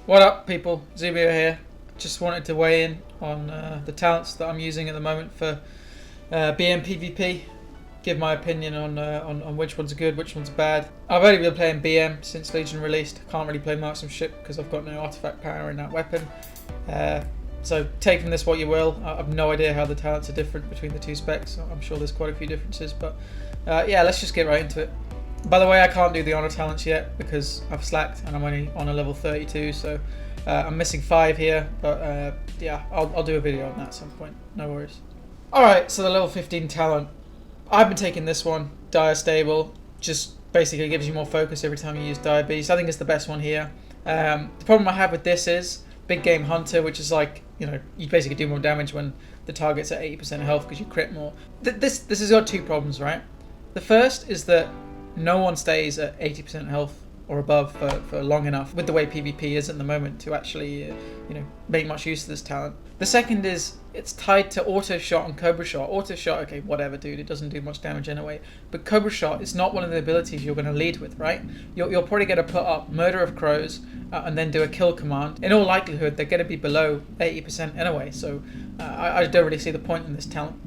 What up, people? Zumio here. Just wanted to weigh in on the talents that I'm using at the moment for BM PvP. Give my opinion on which ones are good, which ones are bad. I've only been playing BM since Legion released. I can't really play marksmanship because I've got no artifact power in that weapon. So take from this what you will. I have no idea how the talents are different between the two specs. I'm sure there's quite a few differences, but yeah, let's just get right into it. By the way, I can't do the honor talents yet because I've slacked and I'm only on a level 32, so I'm missing 5 here, but yeah, I'll do a video on that at some point, no worries. Alright, so the level 15 talent. I've been taking this one, Dire Stable, just basically gives you more focus every time you use Dire Beast. I think it's the best one here. The problem I have with this is Big Game Hunter, which is like, you know, you basically do more damage when the target's at 80% health because you crit more. This has got 2 problems, right? The first is that no one stays at 80% health or above for long enough with the way PvP is at the moment to actually you know, make much use of this talent. The second is it's tied to auto shot and cobra shot. Auto shot, okay, whatever, dude, it doesn't do much damage anyway. But cobra shot is not one of the abilities you're going to lead with, right? You're probably going to put up Murder of Crows and then do a kill command. In all likelihood, they're going to be below 80% anyway, so I don't really see the point in this talent.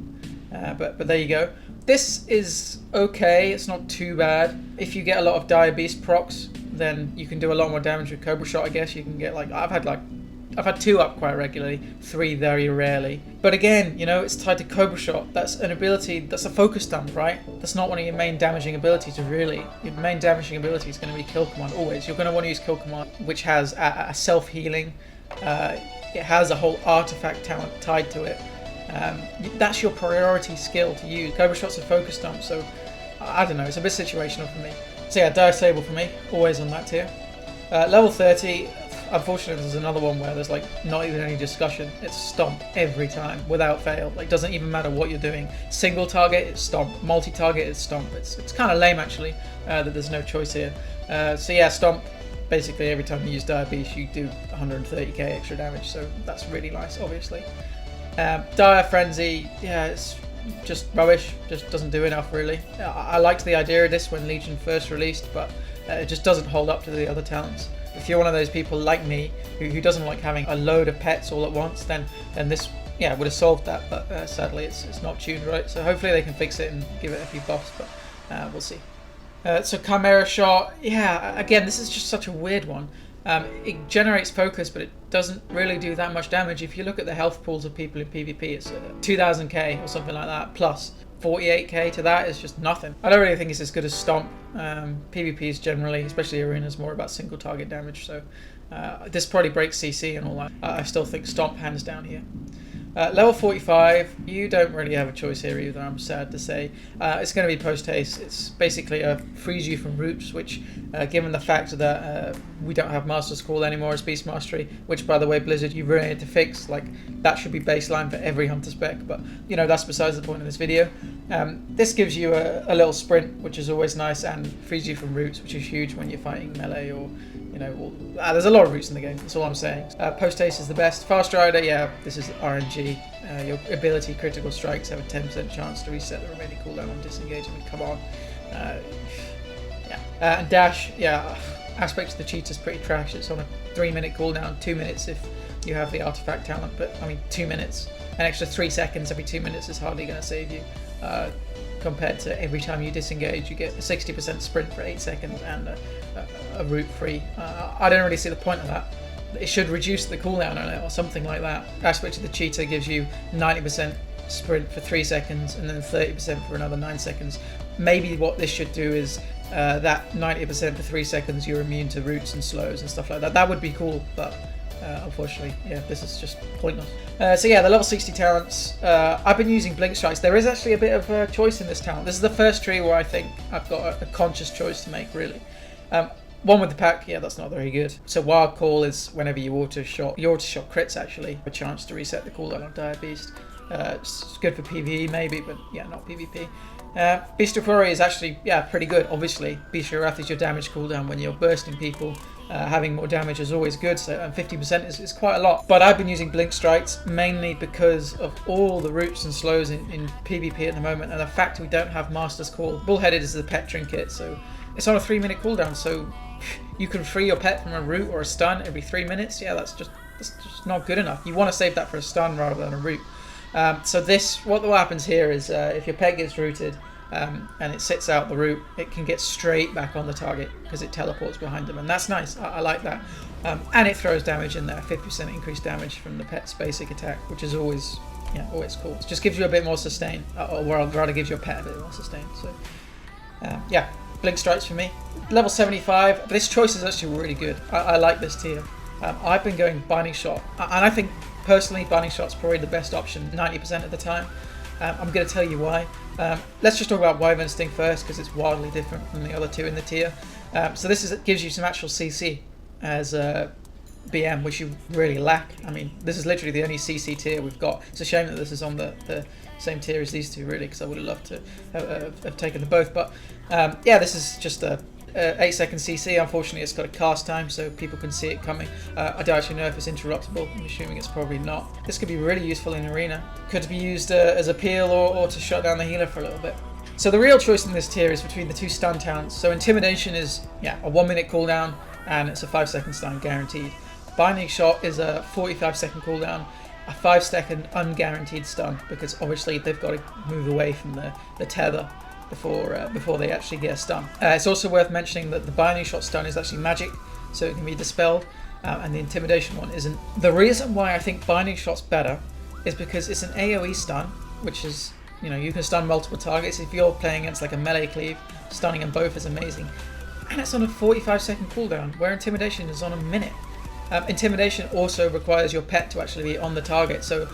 But there you go. This is okay, it's not too bad. If you get a lot of Dire Beast procs, then you can do a lot more damage with Cobra Shot, I guess. You can get I've had 2 up quite regularly, 3 very rarely. But again, you know, it's tied to Cobra Shot. That's an ability, that's a focus dump, right? That's not one of your main damaging abilities, really. Your main damaging ability is going to be Kill Command, always. You're going to want to use Kill Command, which has a self-healing. It has a whole artifact talent tied to it. That's your priority skill to use. Cobra Shot's a focus dump, so I don't know, it's a bit situational for me. So yeah, Dire Stable for me, always on that tier. Level 30, unfortunately there's another one where there's like not even any discussion. It's Stomp every time, without fail. Like, doesn't even matter what you're doing. Single target, it's Stomp. Multi-target, it's Stomp. It's kind of lame actually, that there's no choice here. So yeah, Stomp. Basically every time you use Dire Beast you do 130k extra damage, so that's really nice, obviously. Dire Frenzy, yeah, it's just rubbish, just doesn't do enough really. I liked the idea of this when Legion first released, but it just doesn't hold up to the other talents. If you're one of those people like me who doesn't like having a load of pets all at once, then this, yeah, would have solved that, but sadly it's not tuned right, so hopefully they can fix it and give it a few buffs, but we'll see. So Chimera Shot, yeah, again, this is just such a weird one. It generates focus, but it doesn't really do that much damage. If you look at the health pools of people in PvP, it's 2000k or something like that, plus 48k to that is just nothing. I don't really think it's as good as Stomp. PvPs generally, especially arenas, more about single target damage, so this probably breaks CC and all that. I still think Stomp hands down here. Level 45, you don't really have a choice here either, I'm sad to say. It's going to be post-haste. It's basically frees you from roots, which, given the fact that we don't have Master's Call anymore as Beast Mastery, which, by the way, Blizzard, you really need to fix. Like, that should be baseline for every Hunter spec, but, you know, that's besides the point of this video. This gives you a little sprint, which is always nice, and frees you from roots, which is huge when you're fighting melee or, you know, there's a lot of roots in the game, that's all I'm saying. Post-haste is the best. Fast Rider, yeah, this is RNG. Your ability critical strikes have a 10% chance to reset the remaining cooldown on disengage. I mean, come on. Yeah. And Dash, yeah, aspects of the cheat is pretty trash. It's on a 3-minute cooldown, 2 minutes if you have the artifact talent, but I mean 2 minutes. An extra 3 seconds every 2 minutes is hardly going to save you. Compared to every time you disengage, you get a 60% sprint for 8 seconds and a route free. I don't really see the point of that. It should reduce the cooldown on it or something like that. Aspect of the cheater gives you 90% sprint for 3 seconds and then 30% for another 9 seconds. Maybe what this should do is that 90% for 3 seconds you're immune to roots and slows and stuff like that. That would be cool, but unfortunately, yeah, this is just pointless. So yeah, the level 60 talents, I've been using Blink Strikes. There is actually a bit of a choice in this talent. This is the first tree where I think I've got a conscious choice to make, really. One with the pack, yeah, that's not very good. So Wild Call is whenever you auto shot crits actually, a chance to reset the cooldown on Dire Beast. It's good for PvE maybe, but yeah, not PvP. Bestial Fury is actually, yeah, pretal good, obviously. Bestial Wrath is your damage cooldown when you're bursting people. Having more damage is always good, so 50% is quite a lot. But I've been using Blink Strikes mainly because of all the roots and slows in PvP at the moment, and the fact we don't have Master's Call. Bullheaded is the pet trinket, so it's on a 3-minute cooldown, so you can free your pet from a root or a stun every 3 minutes. Yeah, that's just not good enough. You want to save that for a stun rather than a root. So what happens here is if your pet gets rooted and it sits out the root, it can get straight back on the target because it teleports behind them, and that's nice. I like that. And it throws damage in there, 50% increased damage from the pet's basic attack, which is always cool. It just gives you a bit more sustain, or rather gives your pet a bit more sustain. So yeah, Blink Strikes for me. Level 75. This choice is actually really good. I like this tier. I've been going Binding Shot, and I think personally Binding Shot's probably the best option 90% of the time. I'm going to tell you why. Let's just talk about Wyvern Sting first, because it's wildly different from the other two in the tier. So this gives you some actual CC as a BM, which you really lack. I mean, this is literally the only CC tier we've got. It's a shame that this is on the same tier as these two, really, because I would have loved to have taken them both. But yeah, this is just a 8-second CC. Unfortunately, it's got a cast time, so people can see it coming. I don't actually know if it's interruptible. I'm assuming it's probably not. This could be really useful in Arena. Could be used as a peel or to shut down the healer for a little bit. So the real choice in this tier is between the two stun talents. So Intimidation is a 1-minute cooldown, and it's a 5-second stun guaranteed. Binding Shot is a 45-second cooldown, a 5-second unguaranteed stun, because obviously they've got to move away from the tether before they actually get a stun. It's also worth mentioning that the Binding Shot stun is actually magic, so it can be dispelled, and the Intimidation one isn't. The reason why I think Binding Shot's better is because it's an AoE stun, which is, you can stun multiple targets. If you're playing against like a melee cleave, stunning them both is amazing. And it's on a 45-second cooldown, where Intimidation is on a minute. Intimidation also requires your pet to actually be on the target, so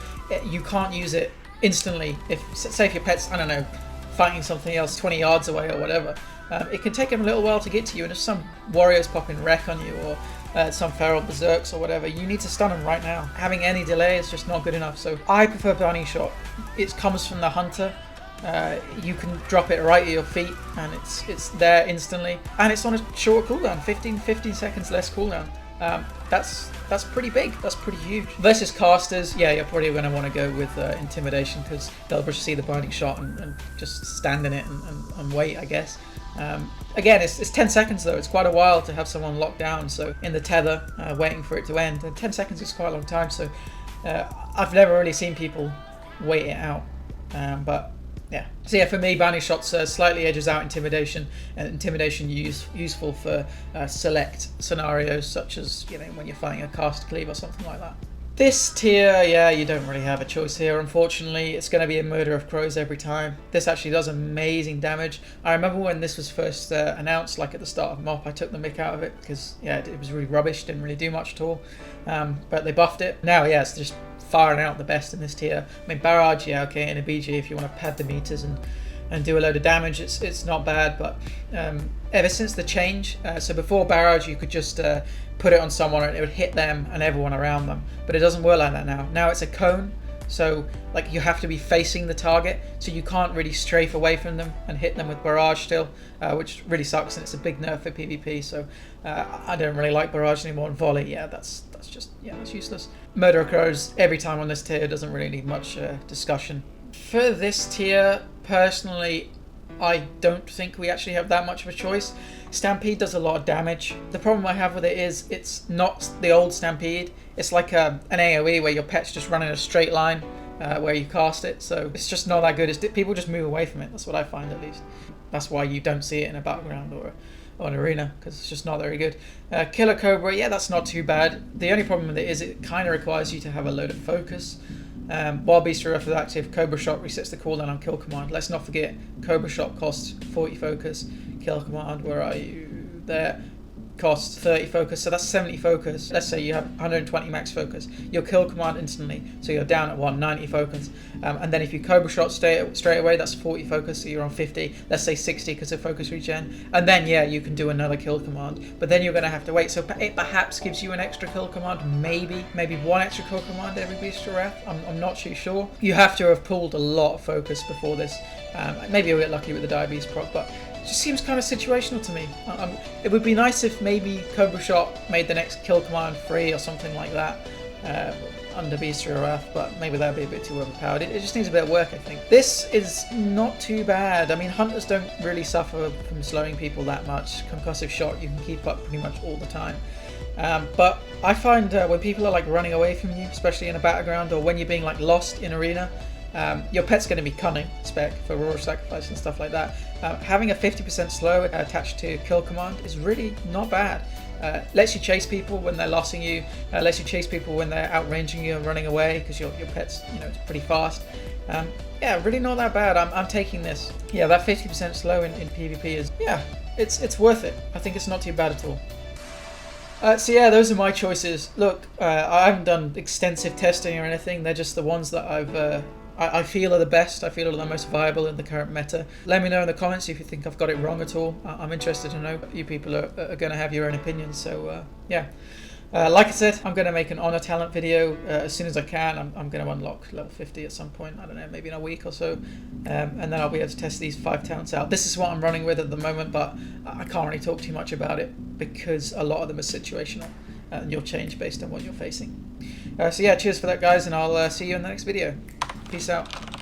you can't use it instantly. Say if your pet's, I don't know, fighting something else 20 yards away or whatever, it can take them a little while to get to you, and if some warriors pop in wreck on you, or some feral berserks or whatever, you need to stun them right now. Having any delay is just not good enough, so I prefer Binding Shot. It comes from the hunter. You can drop it right at your feet, and it's there instantly, and it's on a short cooldown, 15 seconds less cooldown. That's pretty big. That's pretty huge. Versus casters, yeah, you're probably going to want to go with Intimidation, because they'll just see the Binding Shot and just stand in it and wait, I guess. Again, it's 10 seconds though. It's quite a while to have someone locked down, so in the tether, waiting for it to end. And 10 seconds is quite a long time, so I've never really seen people wait it out. But yeah. So yeah, for me, Binding Shot's slightly edges out Intimidation, and Intimidation useful for select scenarios, such as when you're fighting a cast cleave or something like that. This tier, yeah, you don't really have a choice here, unfortunately. It's going to be a Murder of Crows every time. This actually does amazing damage. I remember when this was first announced, like at the start of MOP, I took the mick out of it because yeah, it was really rubbish, didn't really do much at all. But they buffed it. Now, yeah, it's just firing out the best in this tier. I mean, Barrage, yeah, okay, in a BG if you want to pad the meters and do a load of damage, it's not bad. But ever since the change, so before Barrage you could just put it on someone and it would hit them and everyone around them, but it doesn't work like that now. Now it's a cone, so like you have to be facing the target, so you can't really strafe away from them and hit them with Barrage still, which really sucks, and it's a big nerf for PvP. So I don't really like Barrage anymore. And Volley, yeah, that's useless. Murder of Crows every time on this tier doesn't really need much discussion. For this tier, personally, I don't think we actually have that much of a choice. Stampede does a lot of damage. The problem I have with it is it's not the old Stampede. It's like an AoE where your pet's just running a straight line where you cast it. So it's just not that good. People just move away from it. That's what I find, at least. That's why you don't see it in a battleground or an arena, because it's just not very good. Killer Cobra, yeah, that's not too bad. The only problem with it is it kind of requires you to have a load of focus. While Beast Rerough is active, Cobra Shot resets the cooldown on Kill Command. Let's not forget, Cobra Shot costs 40 focus. Kill Command, where are you? There. Costs 30 focus, so that's 70 focus. Let's say you have 120 max focus. You'll Kill Command instantly, so you're down at 90 focus. And then if you Cobra Shot straight away, that's 40 focus, so you're on 50. Let's say 60 because of focus regen. And then, yeah, you can do another Kill Command. But then you're going to have to wait. So it perhaps gives you an extra Kill Command, maybe one extra Kill Command every Beast of Wrath. I'm not too sure. You have to have pulled a lot of focus before this. Maybe you'll get lucky with the Diabetes proc, but it just seems kind of situational to me. It would be nice if maybe Cobra Shot made the next Kill Command free or something like that. under Beast or Wrath, but maybe that'd be a bit too overpowered. It just needs a bit of work, I think. This is not too bad. I mean, Hunters don't really suffer from slowing people that much. Concussive Shot you can keep up pretty much all the time. But I find when people are like running away from you, especially in a battleground, or when you're being like lost in arena, your pet's going to be cunning spec for Roar Sacrifice and stuff like that. Having a 50% slow attached to kill command is really not bad. Lets you chase people when they're lossing you, lets you chase people when they're outranging you and running away because your pet's, you know, it's pretty fast. Yeah, really not that bad. I'm taking this. Yeah, that 50% slow in PvP is, yeah, it's worth it. I think it's not too bad at all. So yeah, those are my choices. Look, I haven't done extensive testing or anything. They're just the ones that I feel are the best. I feel are the most viable in the current meta. Let me know in the comments if you think I've got it wrong at all. I'm interested to know. You people are going to have your own opinions. So yeah, like I said, I'm going to make an honor talent video as soon as I can. I'm going to unlock level 50 at some point. I don't know, maybe in a week or so, and then I'll be able to test these 5 talents out. This is what I'm running with at the moment, but I can't really talk too much about it because a lot of them are situational and you'll change based on what you're facing. So yeah, cheers for that, guys, and I'll see you in the next video. Peace out.